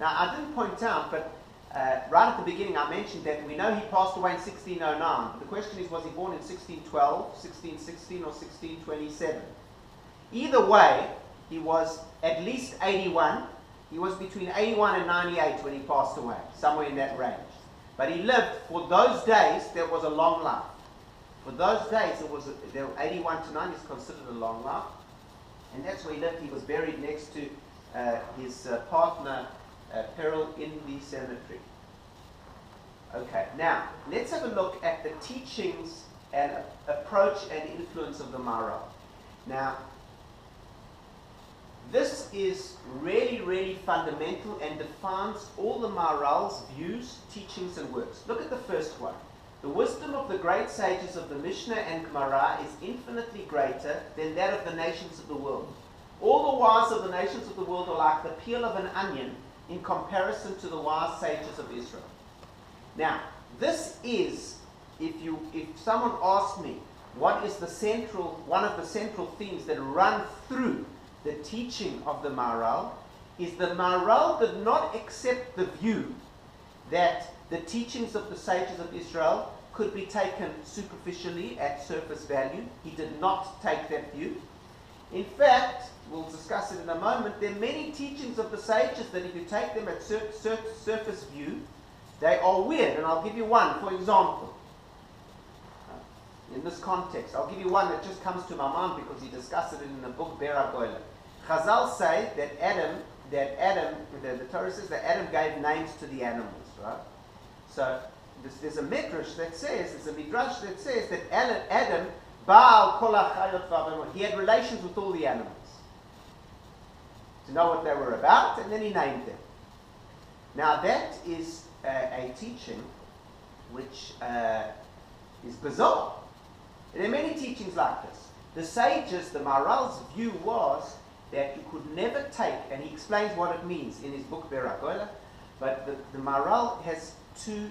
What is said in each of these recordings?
Now, I didn't point out, but right at the beginning I mentioned that we know he passed away in 1609. The question is, was he born in 1612, 1616, or 1627? Either way, he was at least 81. He was between 81 and 98 when he passed away, somewhere in that range. But he lived, for those days, there was a long life. For those days, there were 81 to 90 is considered a long life. And that's where he lived. He was buried next to his partner, Peril, in the cemetery. Okay, now, let's have a look at the teachings and approach and influence of the Maharal. Now, this is really, really fundamental and defines all the Maharal's views, teachings, and works. Look at the first one. The wisdom of the great sages of the Mishnah and Gemara is infinitely greater than that of the nations of the world. All the wise of the nations of the world are like the peel of an onion in comparison to the wise sages of Israel. Now, this is, if someone asks me, what is one of the central themes that run through the teaching of the Maharal, is the Maharal did not accept the view that the teachings of the sages of Israel could be taken superficially at surface value. He did not take that view. In fact, we'll discuss it in a moment, there are many teachings of the sages that if you take them at surface view, they are weird. And I'll give you one, for example. In this context, I'll give you one that just comes to my mind because he discussed it in the book Barak. Chazal say that Adam, the Torah says that Adam gave names to the animals, right? So there's a midrash that says that Adam, Baal kol hachayot v'avamot, he had relations with all the animals to know what they were about, and then he named them. Now that is a teaching which is bizarre. And there are many teachings like this. The sages, the Maharal's view was that you could never take, and he explains what it means in his book Barak, but the Maharal has two,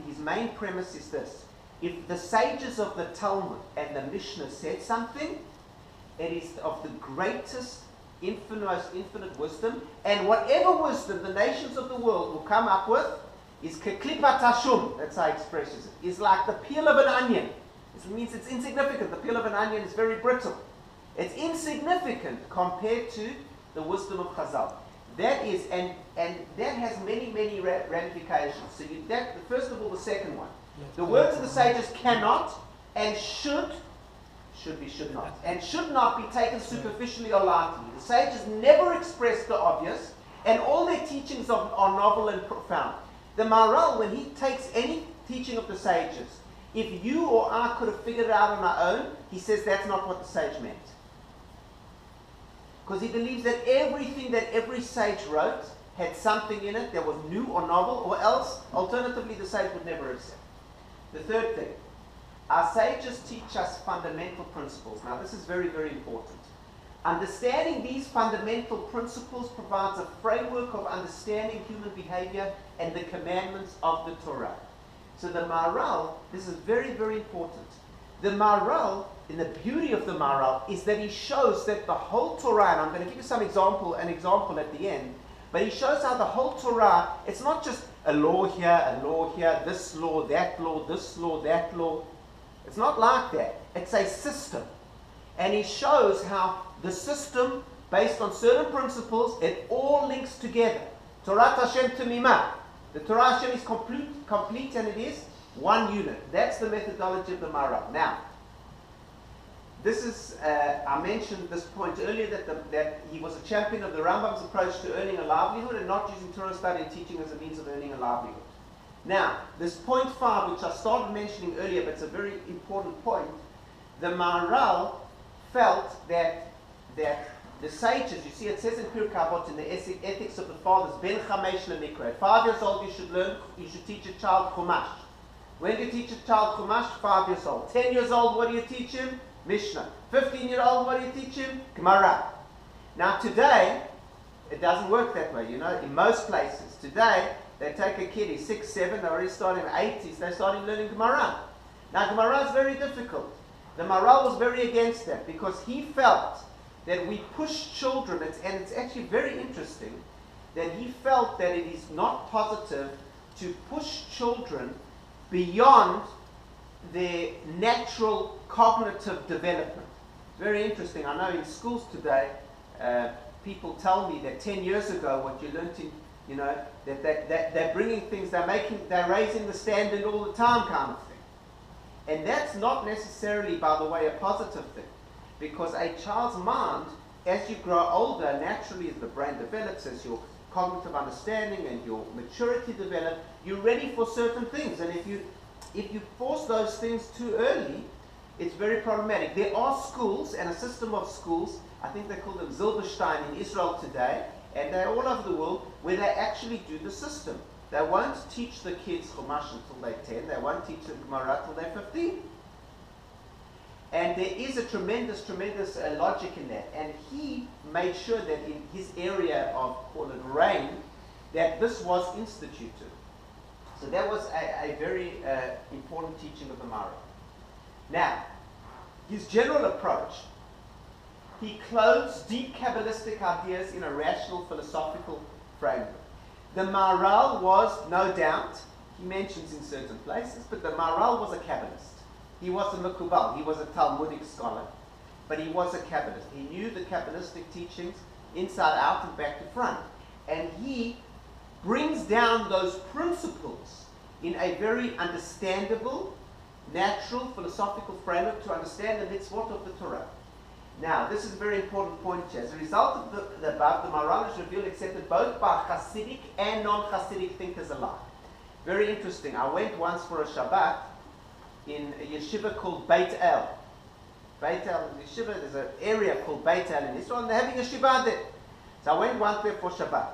his main premise is this: if the sages of the Talmud and the Mishnah said something, it is of the greatest, most infinite wisdom, and whatever wisdom the nations of the world will come up with is keklipat hashum, that's how he expresses it, is like the peel of an onion. It means it's insignificant. The peel of an onion is very brittle. It's insignificant compared to the wisdom of Chazal. That is, and that has many, many ramifications. So first of all, the second one. The words of the sages cannot and should not. And should not be taken superficially or lightly. The sages never express the obvious, and all their teachings are novel and profound. The Maharal, when he takes any teaching of the sages, if you or I could have figured it out on our own, he says that's not what the sage meant. Because he believes that everything that every sage wrote had something in it that was new or novel, or else, alternatively, the sage would never accept. The third thing, our sages teach us fundamental principles. Now, this is very, very important. Understanding these fundamental principles provides a framework of understanding human behavior and the commandments of the Torah. So the Maharal, this is very, very important. The Maharal, and the beauty of the Maharal, is that he shows that the whole Torah, and I'm going to give you an example at the end, but he shows how the whole Torah, it's not just a law here, this law, that law, this law, that law. It's not like that. It's a system. And he shows how the system, based on certain principles, it all links together. Torah Hashem Temimah. The Torah Hashem is complete, and it is one unit. That's the methodology of the Maharal. Now, this is, I mentioned this point earlier, that he was a champion of the Rambam's approach to earning a livelihood and not using Torah study and teaching as a means of earning a livelihood. Now, this point 5, which I started mentioning earlier, but it's a very important point, the Maharal felt that the sages, you see, it says in Pirkei Avot, in the Ethics of the Fathers, Ben Chamesh LeMikra. At 5 years old, you should teach a child Chumash. When do you teach a child Chumash? 5 years old. 10 years old, what do you teach him? Mishnah. 15-year-old, what do you teach him? Gemara. Now today, it doesn't work that way, you know, in most places. Today, they take a kid, he's 6, 7, they're already starting at 8, they're starting learning Gemara. Now Gemara is very difficult. The Maharal was very against that because he felt that we push children, and it's actually very interesting, that he felt that it is not positive to push children beyond their natural cognitive development. It's very interesting. I know in schools today, people tell me that 10 years ago, what you learned in, that they're bringing things, they're raising the standard all the time kind of thing. And that's not necessarily, by the way, a positive thing. Because a child's mind, as you grow older, naturally as the brain develops, as your cognitive understanding and your maturity develop, you're ready for certain things. And if you force those things too early, it's very problematic. There are schools and a system of schools, I think they call them Zilberstein in Israel today, and they're all over the world, where they actually do the system. They won't teach the kids Chumash until they're 10, they won't teach them Gemara until they're 15. And there is a tremendous logic in that. And he made sure that in his area of, call it reign, that this was instituted. So that was a very important teaching of the Maharal. Now, his general approach, he clothes deep Kabbalistic ideas in a rational philosophical framework. The Maharal was, no doubt, he mentions in certain places, but the Maharal was a Kabbalist. He was a Mekubal, he was a Talmudic scholar, but he was a Kabbalist. He knew the Kabbalistic teachings inside out and back to front. And he brings down those principles in a very understandable, natural, philosophical framework to understand the mitzvot of the Torah. Now, this is a very important point here. As a result of the above, the Maharal is revealed accepted both by Hasidic and non-Hasidic thinkers alike. Very interesting. I went once for a Shabbat in a yeshiva called Beit El. Beit El is a yeshiva, there's an area called Beit El in Israel, and they're having a Shiva there. So I went once there for Shabbat.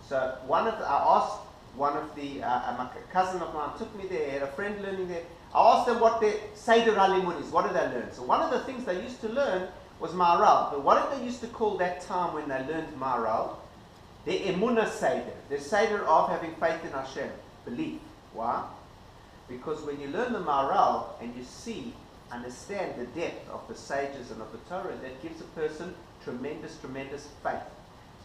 So I asked one of the, my cousin of mine took me there, I had a friend learning there. I asked them what their Seder HaLimud is, what did they learn? So one of the things they used to learn was Maharal. But what did they used to call that time when they learned Maharal? The Emunah Seder, the Seder of having faith in Hashem, belief. Why? Because when you learn the Maharal and you understand the depth of the sages and of the Torah, that gives a person tremendous faith.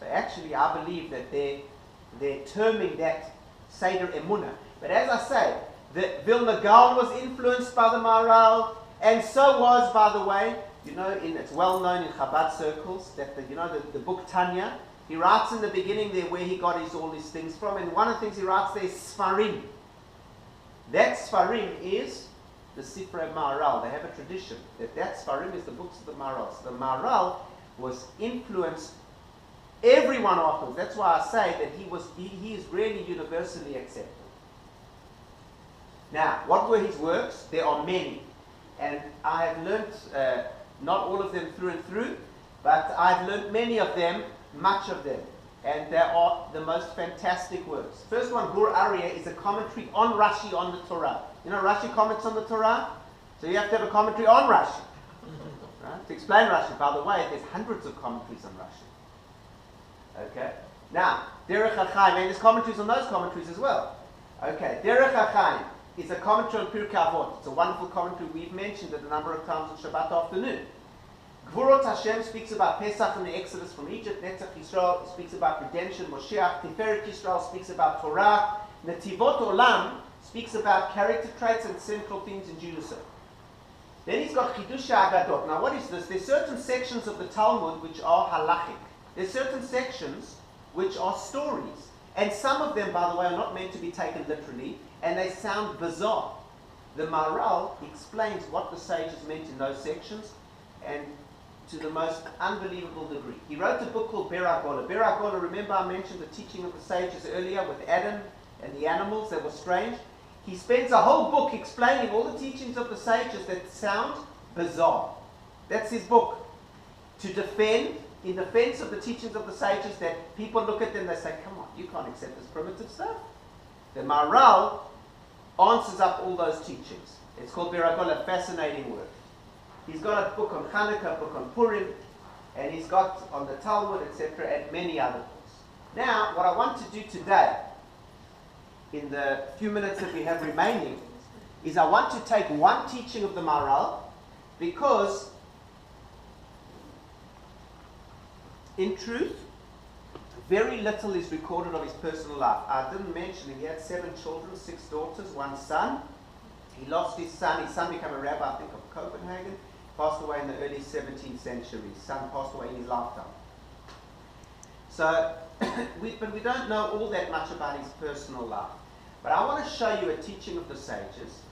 So actually I believe that they're terming that Seder Emunah. But as I say, the Vilna Gaon was influenced by the Maharal, and so was, by the way, it's well known in Chabad circles that the book Tanya, he writes in the beginning there where he got all these things from, and one of the things he writes there is Sfarim. That Sfarim is the Sifrei Maharal. They have a tradition that Sfarim is the books of the Maharal. So the Maharal was influenced everyone afterwards. That's why I say that he is really universally accepted. Now, what were his works? There are many. And I have learnt, not all of them through and through, but I've learnt many of them, much of them. And they are the most fantastic works. First one, Gur Aryeh, is a commentary on Rashi on the Torah. Rashi comments on the Torah, so you have to have a commentary on Rashi. Right? To explain Rashi, by the way, there's hundreds of commentaries on Rashi. Okay? Now, Derech HaChaim, and there's commentaries on those commentaries as well. Okay, Derech HaChaim is a commentary on Pirkei Avot. It's a wonderful commentary we've mentioned it a number of times on Shabbat afternoon. Gvurot Hashem speaks about Pesach and the Exodus from Egypt. Netzach Yisrael speaks about redemption. Moshiach, Tiferet Yisrael speaks about Torah. Netivot Olam speaks about character traits and central themes in Judaism. Then he's got Chidush Agadot. Now what is this? There's certain sections of the Talmud which are halachic. There's certain sections which are stories. And some of them, by the way, are not meant to be taken literally, and they sound bizarre. The Maharal explains what the sages meant in those sections, and to the most unbelievable degree. He wrote a book called Barak. Barak, remember I mentioned the teaching of the sages earlier with Adam and the animals that were strange? He spends a whole book explaining all the teachings of the sages that sound bizarre. That's his book. In defense of the teachings of the sages, that people look at them and they say, come on, you can't accept this primitive stuff. The Maharal answers up all those teachings. It's called Barak, a fascinating work. He's got a book on Hanukkah, a book on Purim, and he's got on the Talmud, etc., and many other books. Now, what I want to do today, in the few minutes that we have remaining, is I want to take one teaching of the Maharal, because, in truth, Very little is recorded of his personal life. I didn't mention he had 7 children, 6 daughters, 1 son. He lost his son. His son became a rabbi, I think, of Copenhagen. Passed away in the early 17th century. His son passed away in his lifetime. So, but we don't know all that much about his personal life. But I want to show you a teaching of the sages.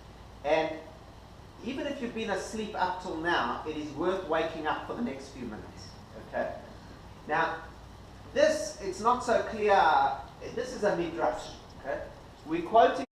And even if you've been asleep up till now, it is worth waking up for the next few minutes. Okay? Now, this, it's not so clear. This is a midrash. Okay? We're quoting